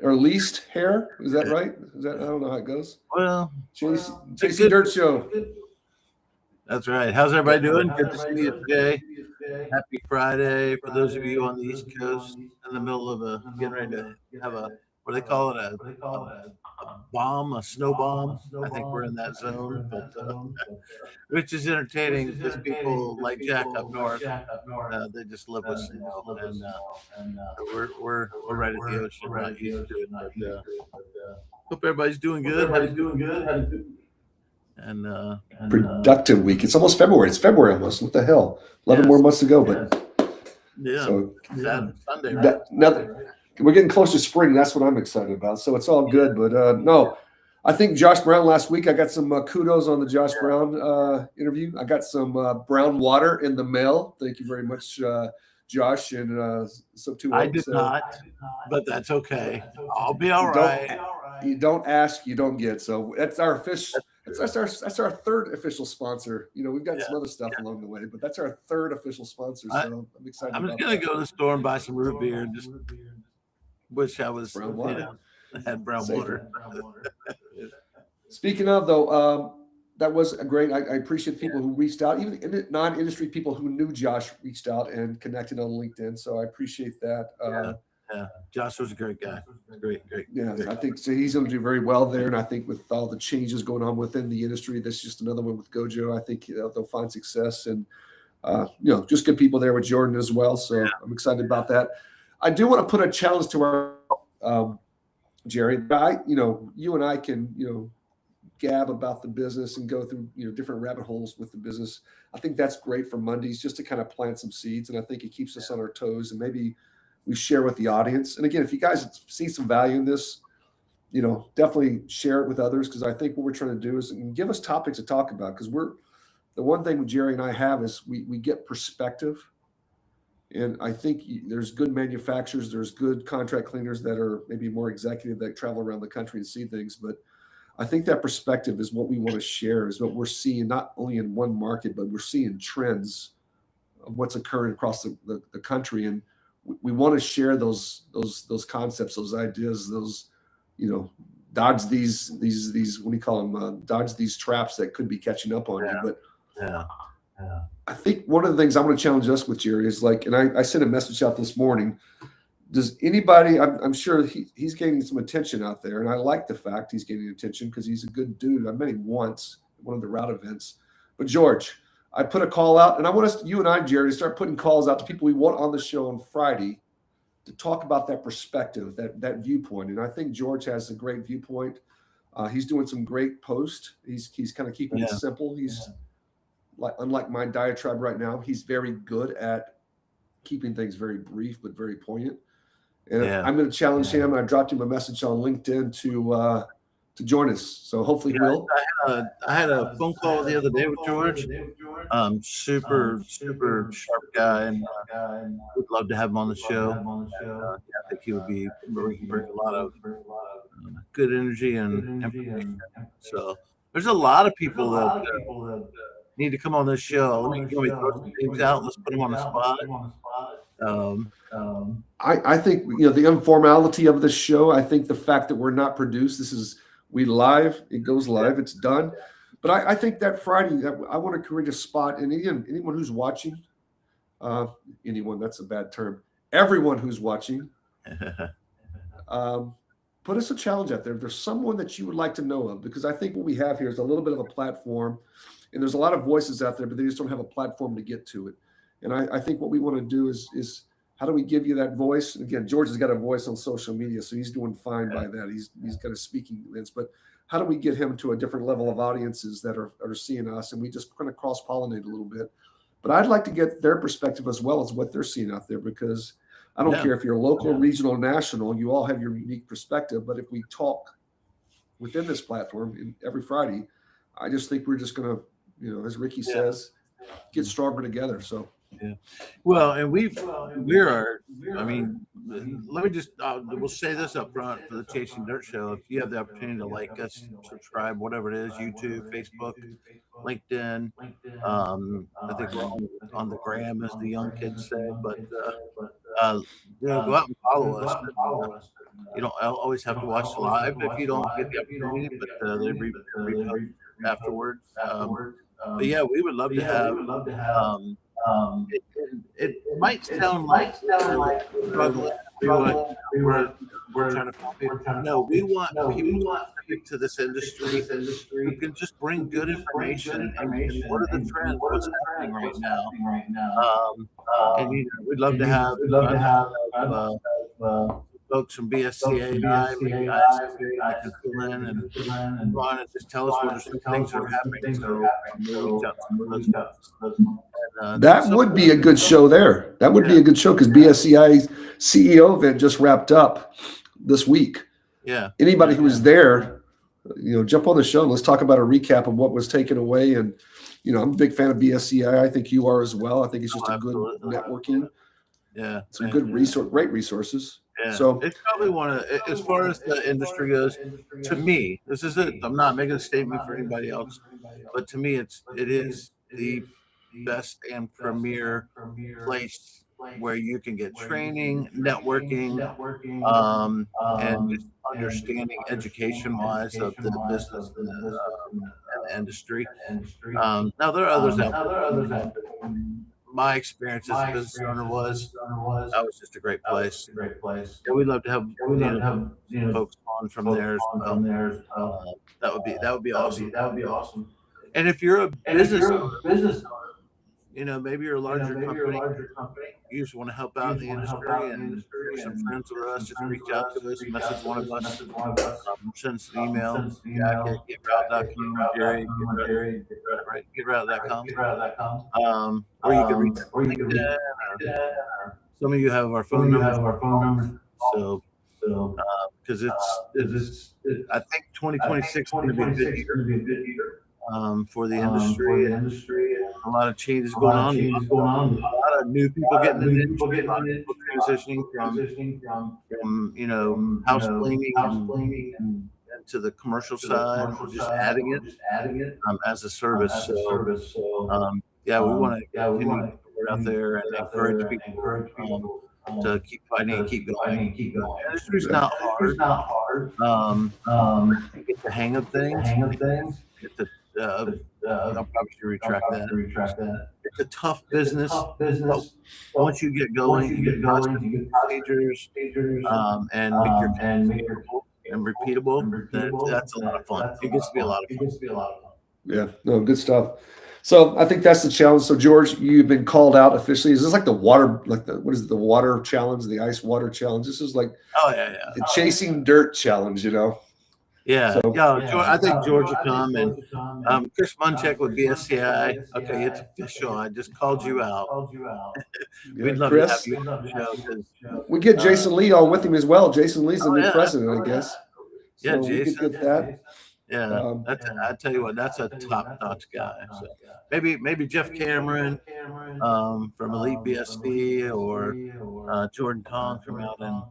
or least hair. Is that right? Is that, I don't know how it goes. Well, Chasing good. Dirt Show. That's right. How's Yeah. everybody doing? Good to see you today. Happy Friday for those of you on the East Coast in the middle of getting ready to have what do they call it, a bomb, a snow bomb. I think we're in that zone, but which is entertaining because people like Jack up north, they just live with snow, and we're right at the ocean, not used to it. But hope everybody's doing good. Had a good and Productive week. It's almost February. It's February almost. What the hell? 11 more months to go. But yeah, so Sunday, right? Now, we're getting close to spring. That's what I'm excited about. So it's all good. But no, I think Josh Brown last week. I got some kudos on the Josh Brown interview. I got some brown water in the mail. Thank you very much, Josh, and so too. I did not, but that's okay. I'll be all right. You don't ask, you don't get. So that's our fish. That's our third official sponsor. You know, we've got some other stuff along the way, but that's our third official sponsor. So I'm excited. I'm just gonna go to the store and buy some root beer and just wish I was brown water. Had brown water. Speaking of though, that was a great. I appreciate people who reached out, even non-industry people who knew Josh reached out and connected on LinkedIn. So I appreciate that. Yeah, Josh was a great guy. Great. Yeah, I think so. He's going to do very well there, and I think with all the changes going on within the industry, that's just another one with Gojo. I think they'll find success, and just good people there with Jordan as well. So I'm excited about that. I do want to put a challenge to our Jerry. You and I can gab about the business and go through different rabbit holes with the business. I think that's great for Mondays just to kind of plant some seeds, and I think it keeps us on our toes and maybe we share with the audience. And again, if you guys see some value in this, definitely share it with others, because I think what we're trying to do is give us topics to talk about, because the one thing Jerry and I have is we get perspective. And I think there's good manufacturers, there's good contract cleaners that are maybe more executive that travel around the country and see things. But I think that perspective is what we want to share, is what we're seeing, not only in one market, but we're seeing trends of what's occurring across the country. And we want to share those concepts, those ideas, those dodge these what do you call them? Dodge these traps that could be catching up on you. But I think one of the things I'm going to challenge us with, Jerry, is and I sent a message out this morning. Does anybody? I'm sure he's gaining some attention out there, and I like the fact he's gaining attention because he's a good dude. I met him once at one of the route events. But George, I put a call out, and I want you and I, Jerry, to start putting calls out to people we want on the show on Friday to talk about that perspective, that viewpoint. And I think George has a great viewpoint. He's doing some great posts. He's kind of keeping it simple. He's unlike my diatribe right now. He's very good at keeping things very brief but very poignant. And I'm going to challenge him. I dropped him a message on LinkedIn to join us. So hopefully he will. I had a phone call the other day with George. Super sharp guy, and would love to have him on the show. I think he would bring a lot of good energy and information. So there's a lot of people that need to come on this show. Let me throw some names out. Let's put them on the spot. I think the informality of the show. I think the fact that we're not produced. We live. It goes live. It's done. But I think that Friday, that I want to create a spot. And again, anyone who's watching, that's a bad term. Everyone who's watching, put us a challenge out there. If there's someone that you would like to know of, because I think what we have here is a little bit of a platform, and there's a lot of voices out there, but they just don't have a platform to get to it. And I think what we want to do is how do we give you that voice? And again, George has got a voice on social media, so he's doing fine by that. He's got a speaking events, but how do we get him to a different level of audiences that are seeing us? And we just kind of cross-pollinate a little bit. But I'd like to get their perspective as well as what they're seeing out there, because I don't care if you're local, regional, national, you all have your unique perspective. But if we talk within this platform every Friday, I just think we're just going to, as Ricky says, get stronger together. So. Yeah. Well, and let me just, we'll say this up front for the Chasing Dirt Show. If you have the opportunity to like us, subscribe, whatever it is, YouTube, Facebook, LinkedIn. I think we're on the gram, as the young kids say, but go out and follow us. You don't always have to watch live if you don't get the opportunity, but they repost afterwards. But yeah, we would love to have. Um, it might sound like we're struggling. We're trying to copy. No, we want people specific to this industry who can just bring good information and what are the trends, what's happening right now. And we'd love to have folks from BSCA and I, maybe guys that can fill in and go on and just tell us what are some things that are happening. So we'll reach out to that would be a good show there. That would be a good show because BSCI's CEO event just wrapped up this week. Yeah. Anybody who was there, jump on the show and let's talk about a recap of what was taken away. And, I'm a big fan of BSCI. I think you are as well. I think it's just a good networking. Yeah. Some good great resources. Yeah. So it's probably as far as the industry goes, to me, this is it. I'm not making a statement for anybody else, but to me, it is the best and premier place where you can get training, networking, and just understanding education-wise of the business and the industry. Now there are others out there. My experience as a business owner was just a great place. Yeah, we'd love to have folks on from there as well. That would be awesome. And if you're a business owner, maybe you're a larger company, you just want to help out in the industry and you're some friends with us, just reach out to us, message one of us, send us an email, getroute.com, Jerry, getroute.com. Or you can reach LinkedIn, or some of you have our phone numbers. So, because I think 2026 is going to be a good year for the industry. A lot of changes going on. A lot of new people getting in the industry. A lot of people transitioning from house cleaning and to the commercial side, just adding it as a service. So, yeah, we want to continue to put out there and encourage people to keep fighting and keep going. The industry's not hard. You get the hang of things. I'll probably should retract that. It's a tough business. But once you get going, you get procedures, and make your and repeatable. That's a lot of fun. It gets to be a lot of fun. Yeah, no, good stuff. So I think that's the challenge. So George, you've been called out officially. Is this like the water, what is it, the water challenge, the ice water challenge? This is like the chasing dirt challenge, Yeah, So- I think George will come, and Chris Munchak with BSCI. Okay, it's official. I just called you out. We'd love to have you on the show. We get Jason Lee on with him as well. Jason Lee's the new president, I guess. Yeah, So we Jason. could get that. Yeah, I tell you what, that's a top-notch guy. So maybe Jeff Cameron from Elite BSD, or Jordan Tong from out in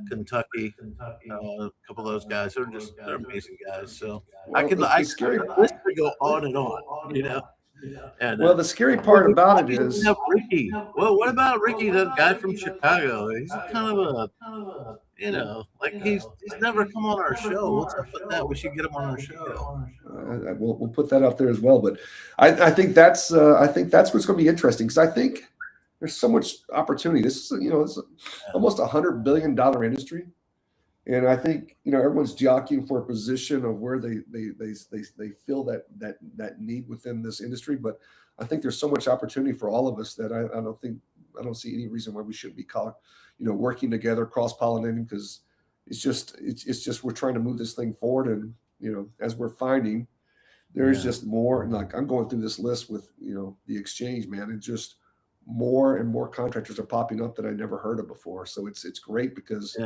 Kentucky. A couple of those guys, they're amazing guys. So I could go on and on, And, well, the scary part about it is Ricky. Well, what about Ricky, the guy from Chicago? He's kind of a he's never come on our show. What's up with that? We should get him on our show. We'll put that out there as well. But I think that's what's going to be interesting, because I think there's so much opportunity. This is it's almost $100 billion industry, and I think everyone's jockeying for a position of where they feel that need within this industry. But I think there's so much opportunity for all of us that I don't see any reason why we shouldn't be working together, cross-pollinating, because it's just we're trying to move this thing forward. And as we're finding, there's just more. And like I'm going through this list with the exchange, man, and just more and more contractors are popping up that I never heard of before. So it's great because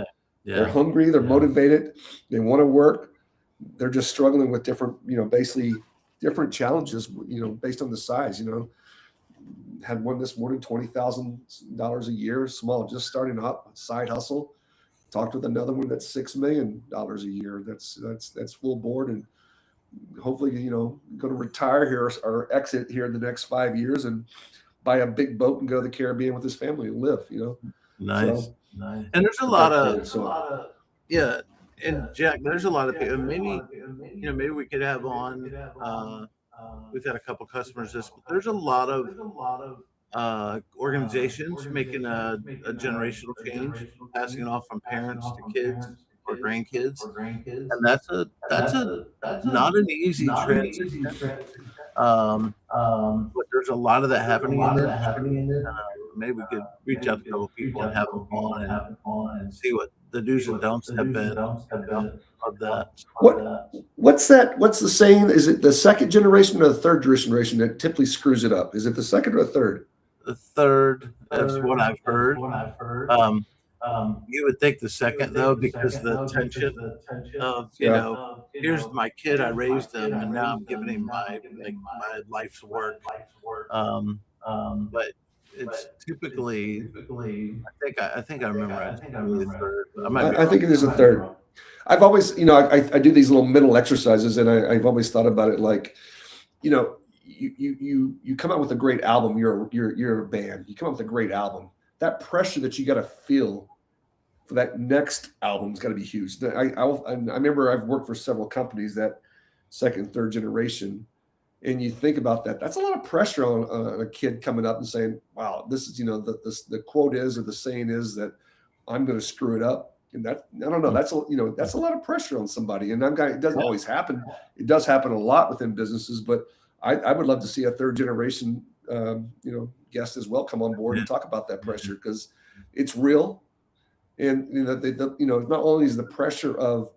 they're hungry, they're motivated, they want to work. They're just struggling with different, basically different challenges, based on the size. Had one this morning, $20,000 a year, small, just starting up, side hustle. Talked with another one that's $6 million a year. That's full board, and hopefully, going to retire here or exit here in the next 5 years and buy a big boat and go to the Caribbean with his family and live. Nice. So And there's a at lot that of point, so yeah. And Jack, there's a lot of people. Maybe maybe we could have on. We've had a couple customers this, but there's a lot of organizations making a generational change, passing it off from parents to kids or grandkids, and that's a not an easy transition. Um, but there's a lot of that happening in the industry. Maybe we could reach out to a couple people and have them on and see what the do's and don'ts have been of that. what's that? What's the saying? Is it the second generation or the third generation that typically screws it up? Is it the second or the third? The third, that's what I've heard. Um, you would think the second though, because the tension of, Yeah. here's my kid, I raised him, and now I'm giving him my life's work. But it's typically, I think I remember it's probably the third, but I might be I think it is a third. I've always, I do these little mental exercises, and I've always thought about it like, you come out with a great album. You're a band. You come out with a great album. That pressure that you got to feel for that next album's got to be huge. I remember I've worked for several companies that second, third generation, and you think about that. That's a lot of pressure on a kid coming up and saying, "Wow, this is the quote is or the saying is that I'm going to screw it up." And that, I don't know, that's a lot of pressure on somebody. And it doesn't always happen. It does happen a lot within businesses, but I would love to see a third generation, guest as well come on board and talk about that pressure, because it's real. And not only is the pressure of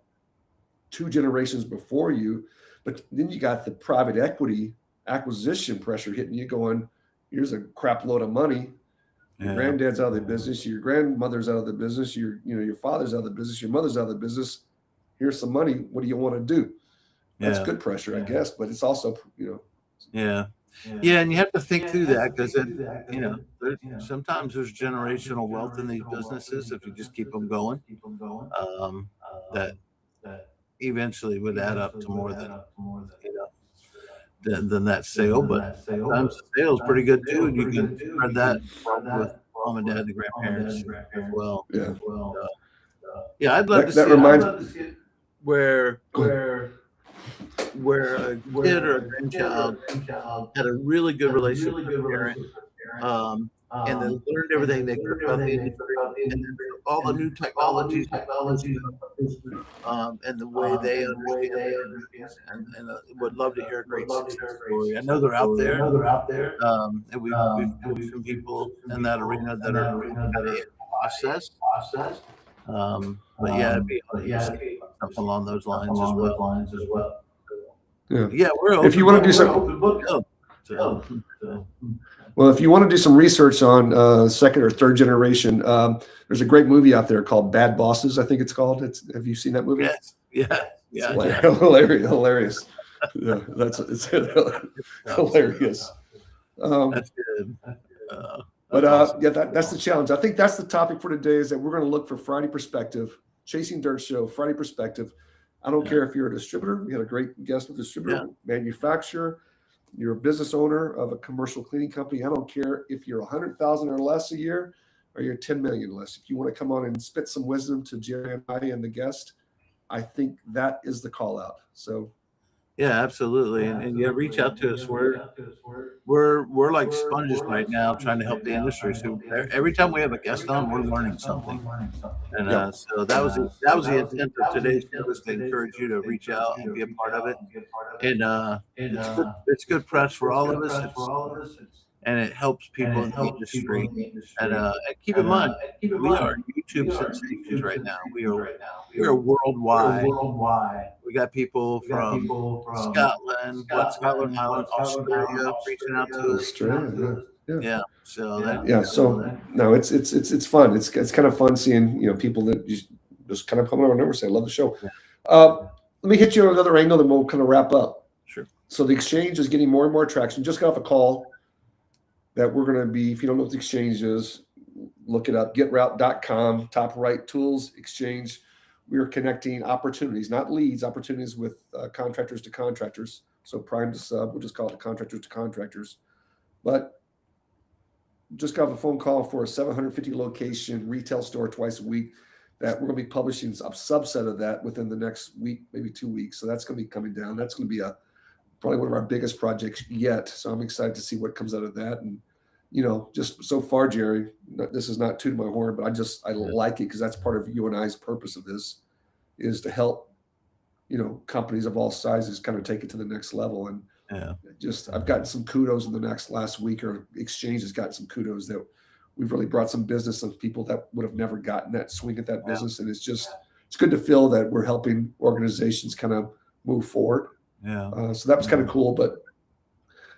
two generations before you, but then you got the private equity acquisition pressure hitting you, going, here's a crap load of money. Your granddad's out of the business. Your grandmother's out of the business. Your father's out of the business. Your mother's out of the business. Here's some money. What do you want to do? That's good pressure, I guess, but it's also, Yeah, and you have to think through that, because sometimes there's generational wealth in these businesses if you just keep them going. That eventually would add up to more than than that sale. But sometimes the sale is pretty good too, and you can spread that with mom and dad and grandparents as well. Yeah. Yeah, I'd love to see that reminds where a kid or a grandchild had a really good relationship with their parent, and they learned everything they could about the industry, and then all the new technologies, and the way they understand it. And would love to hear a great success story. I know they're out there, and we've coached some people in that arena that are kind of in process. But yeah, it'd be something along those lines as well. Yeah, we're if you want to do some, well, if you want to do some research on second or third generation, there's a great movie out there called Bad Bosses, I think it's called. Have you seen that movie? Yes. Yeah. Hilarious. Yeah, it's hilarious. That's good. But awesome. yeah, that's the challenge. I think that's the topic for today, is that we're going to look for Friday Perspective, Chasing Dirt Show, Friday Perspective. I don't care if you're a distributor. We had a great guest with distributor, manufacturer. You're a business owner of a commercial cleaning company. I don't care if you're 100,000 or less a year, or you're 10 million or less. If you want to come on and spit some wisdom to Jerry and I and the guest, I think that is the call out. So. Yeah, absolutely. And reach out to us. We're like sponges right now, trying to help the industry. So every time we have a guest on, we're learning something. And so that was the intent of today's show, is to encourage you to reach out and be a part of it. And it's good press for all of us. And it helps people in the industry. And keep in mind, we are YouTube sensations right now. We are worldwide. We got people from Scotland, Scotland, Highland, Australia reaching out to us. Australia, Yeah. So so no, it's fun. It's kind of fun seeing people that just kind of come over and over and say, "I love the show." Let me hit you on another angle, then we'll kind of wrap up. Sure. So the exchange is getting more and more traction. Just got off a call that we're going to be, if you don't know what the exchange is, look it up, getroute.com, top right, tools, exchange. We are connecting opportunities, not leads, opportunities with contractors to contractors. So prime to sub, we'll just call it contractors to contractors. But just got a phone call for a 750 location retail store twice a week that we're going to be publishing a subset of that within the next week, maybe 2 weeks. So that's going to be coming down. That's going to be probably one of our biggest projects yet. So I'm excited to see what comes out of that. And, just so far, Jerry, this is not tooting my horn, but I like it because that's part of you and I's purpose of this is to help, companies of all sizes kind of take it to the next level. And I've gotten some kudos in the last week, or Exchange has gotten some kudos that we've really brought some business of people that would have never gotten that swing at that business. And it's good to feel that we're helping organizations kind of move forward. Yeah. So that was kind of cool. But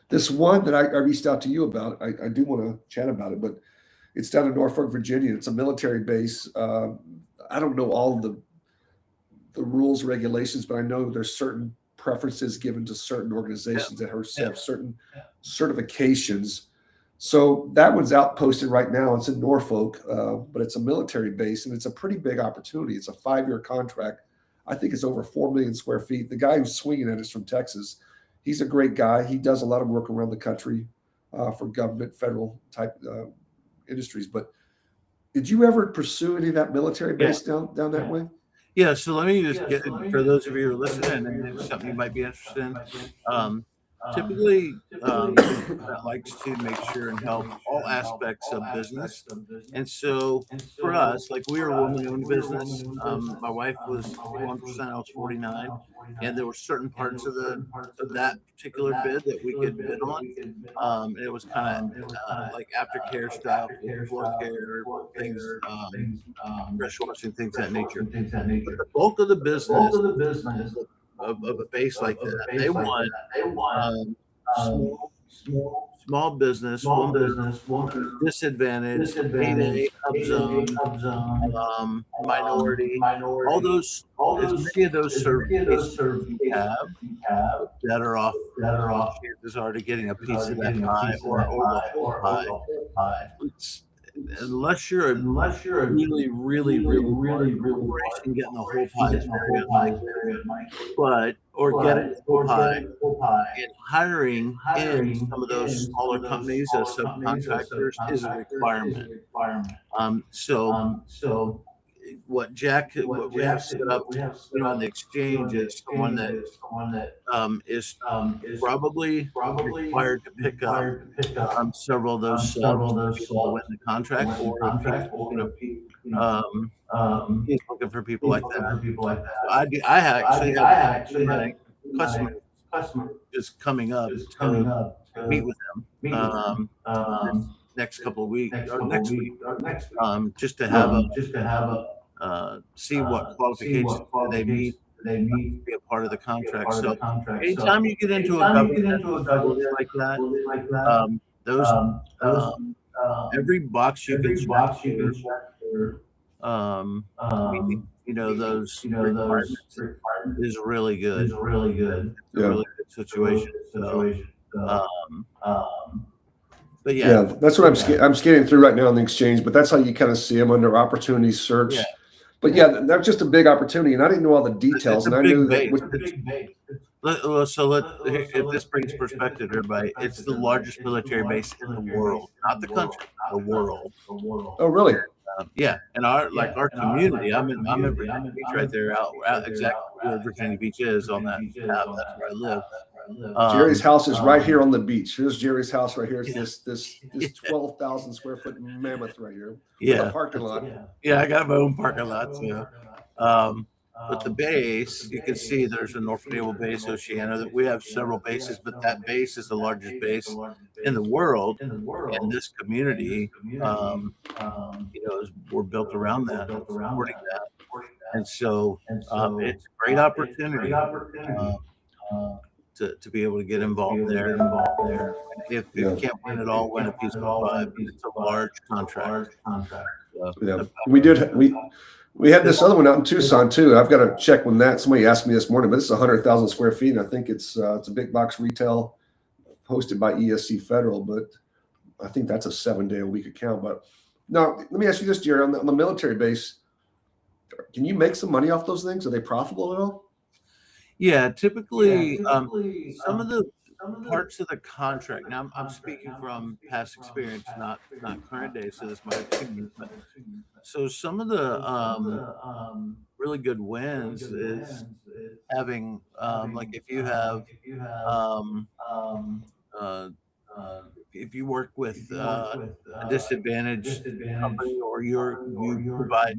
this one that I reached out to you about, I do want to chat about it, but it's down in Norfolk, Virginia. It's a military base. I don't know all of the rules, regulations, but I know there's certain preferences given to certain organizations that have certain certifications. So that one's out posted right now. It's in Norfolk, but it's a military base, and it's a pretty big opportunity. It's a 5-year contract. I think it's over 4 million square feet. The guy who's swinging it is from Texas. He's a great guy. He does a lot of work around the country for government, federal type industries. But did you ever pursue any of that military base down that way? Yeah, so let me just get, for those of you who are listening and it's something you might be interested in, typically that likes to make sure and help all aspects of business. And so for us, like, we were a woman-owned business. My wife was 1%, I was 49, and there were certain parts of that particular bid that we could bid on. It was kind of like aftercare style, floor care things, pressure washing, things of that nature. But the bulk of the business of a base like that, they want small business, disadvantaged, 8A, upzone, minority, all those, as many of those services we have that are off, chances are to getting a piece of that pie or the whole pie. Unless you're a really corporation, getting the whole pie is very unlikely. But getting the whole pie and hiring in some of those smaller companies as subcontractors is a requirement. So what we have set up on the Exchange is someone that is probably required to pick up several of those subs to be able to win the contract, or he's looking for people like that. So I actually had a customer is coming up to meet with them next couple of weeks or next week, just to have see what qualifications they meet to be a part of the contract. So anytime you get into a government like that, every box you can check those requirements is really good. It's a really good situation. But yeah, that's what I'm scanning through right now on the Exchange. But that's how you kind of see them under opportunity search. Yeah. But that's just a big opportunity, and I didn't know all the details. And I knew that. If this brings perspective, everybody, it's the largest military base in the world, not the country, the world. Oh, really? Yeah, and our community. I'm in Virginia Beach, right there, out exactly where Virginia Beach is on that map. That's where I live. Jerry's house is right here on the beach. Here's Jerry's house right here. It's this 12,000 square foot mammoth right here. Yeah, a parking lot. Yeah, I got my own parking lot too. But the base, you can see there's a Norfolk Naval Base, Oceana. That we have several bases, but that base is the largest base in the world. And this community, we're built around that, supporting that. And so it's a great opportunity. To be able to get involved there. If you can't win it all, win a piece of pie. It's a large contract. We had this other one out in Tucson too. I've got to check when that. Somebody asked me this morning, but it's 100,000 square feet. And I think it's a big box retail hosted by ESC Federal, but I think that's a 7-day-a-week account. But now let me ask you this, Jerry, on the military base, can you make some money off those things? Are they profitable at all? Yeah, typically, some of the parts of the contract. Now I'm speaking from past experience, not current day, so this might change. But so some of the really good wins is having like um, uh, if you work with a disadvantaged company, or you provide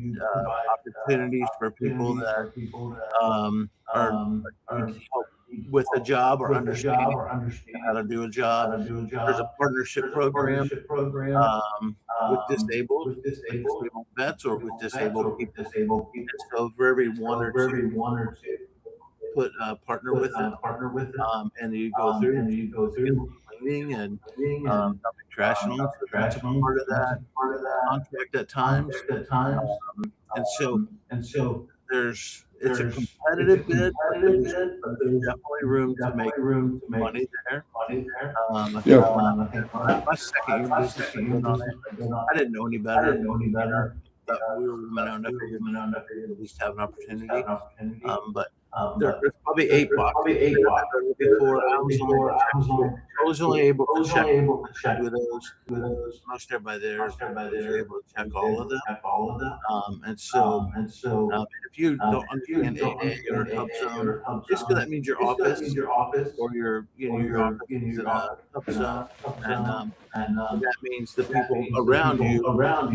opportunities for people that are need help with a job or understanding how to do a job. There's a partnership program with disabled vets or with disabled people. And so for every one or two put a partner with it, and you go through skill cleaning and dumping trash and all. So that's a part of that contract at times. And so it's a competitive bid, but there's definitely room to make money there. I think Yeah. my second year business I did on it, I didn't know any better. That we were women owned. I figured at least have an opportunity. But there's probably 8 boxes there that they're looking for. I was only able to check 2 of those. Most everybody there was able to check all of them. And so if you don't understand AA or Hub Zone, basically that means your office or your office is in a Hub Zone, and that means the people around you are going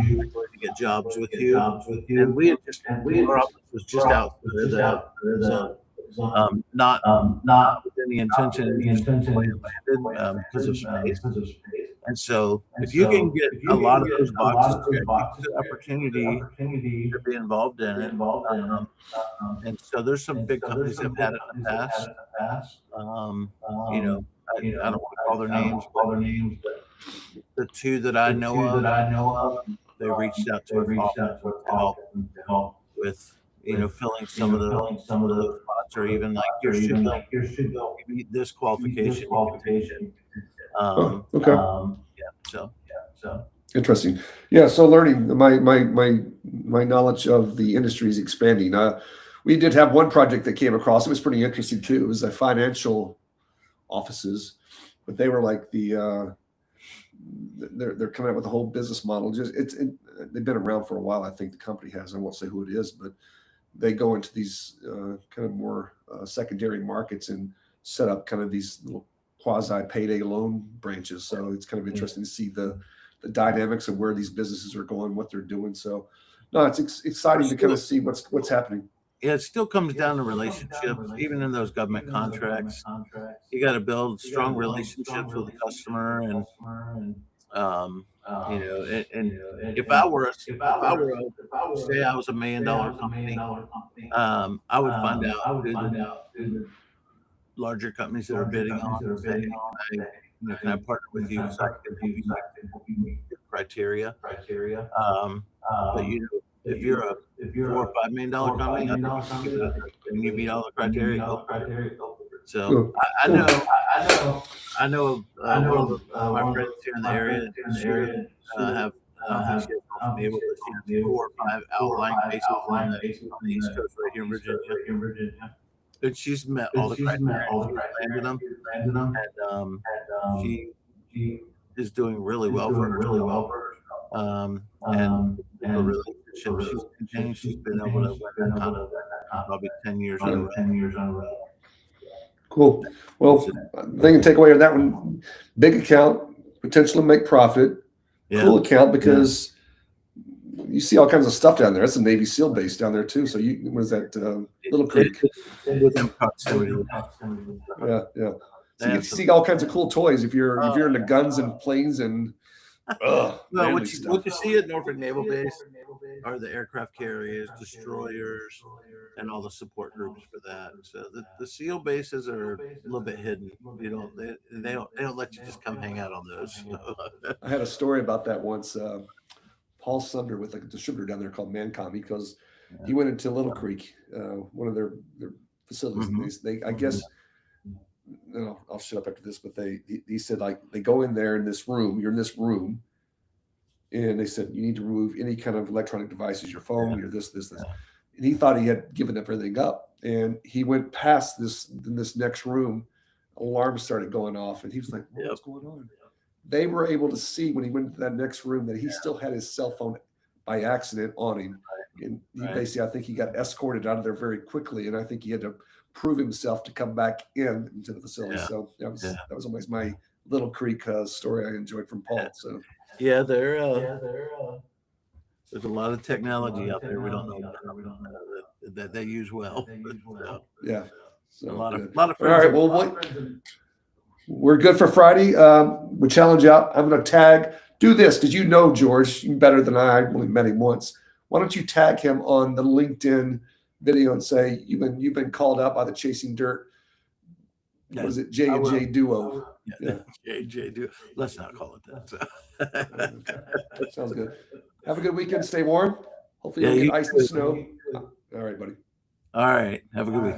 to get jobs with you. And our office was just outside of the zone, not with any intention of just landed because of space. And so if you can get a lot of those boxes checked, you get the opportunity to be involved in it. And so there's some big companies that have had it in the past. You know, I don't want to call their names, but the 2 that I know of, they reached out to our office to help with filling some of those spots, or even like here should go. You meet this qualification. Oh, okay. Yeah. So Interesting. Yeah. So learning my knowledge of the industry is expanding. We did have one project that came across. It was pretty interesting too. It was a financial offices, but they were like they're coming up with a whole business model. They've been around for a while. I think the company has. I won't say who it is, but they go into these kind of more secondary markets and set up kind of these little quasi payday loan branches. So it's kind of interesting to see the dynamics of where these businesses are going, what they're doing. So no, it's exciting to kind of see what's happening. Yeah, it still comes down to relationships, even in those government contracts. You got to build strong relationships with the customer, and and if I were say I was $1 million company, I would find out who the larger companies that are bidding on, and say, can I partner with you because I can help you meet your criteria. But if you're a $4 or $5 million company, I think you can and you meet all the criteria, go for it. So I know one of my friends here in the area have I don't think she has one from me, but she has 4 or 5 outlying bases on the East Coast right here in Virginia. And she's met all the criteria. She's landed them, and she is doing really well for herself. And the relationship she's continued, she's been able to win that contract probably 10 years in a row. Cool. Well, thing to take away of that one: big account, potential to make profit. Yeah. Cool account because you see all kinds of stuff down there. That's a Navy SEAL base down there too. So what is that? Little Creek. Within proximity. Yeah. So you see all kinds of cool toys if you're into guns and planes and. What you see at Norfolk Naval Base are the aircraft carriers, destroyers, and all the support groups for that. So the SEAL bases are a little bit hidden. They don't let you just come hang out on those. I had a story about that once. Paul Sumner with a distributor down there called Mancom, because he went into Little Creek, one of their facilities, and they I guess. I'll shut up after this, but he said, like, they go in there in this room, you're in this room, and they said you need to remove any kind of electronic devices, your phone, your this. And he thought he had given everything up, and he went past this in this next room, alarms started going off, and he was like, Yep. "What's going on?" They were able to see when he went into that next room that he still had his cell phone by accident on him. And he Right. basically, I think he got escorted out of there very quickly. And I think he had to prove himself to come back into the facility. Yeah. So that Yeah. was always my Little Creek story I enjoyed from Paul. So Yeah, there's a lot of technology out there we don't know about, that they use well. So, yeah. So a lot good. of All friends. right. Well, we're good for Friday. We challenge you out. I'm going to tag. Do this because you know George better than I only met him once. Why don't you tag him on the LinkedIn video and say you've been called out by the Chasing Dirt? Yeah, What is it? J and J duo. Yeah. JJ, let's not call it that. So. Okay. Sounds good. Have a good weekend. Stay warm. Hopefully you Yeah, don't you get ice and too. snow. All right, buddy. All right. Have a good week.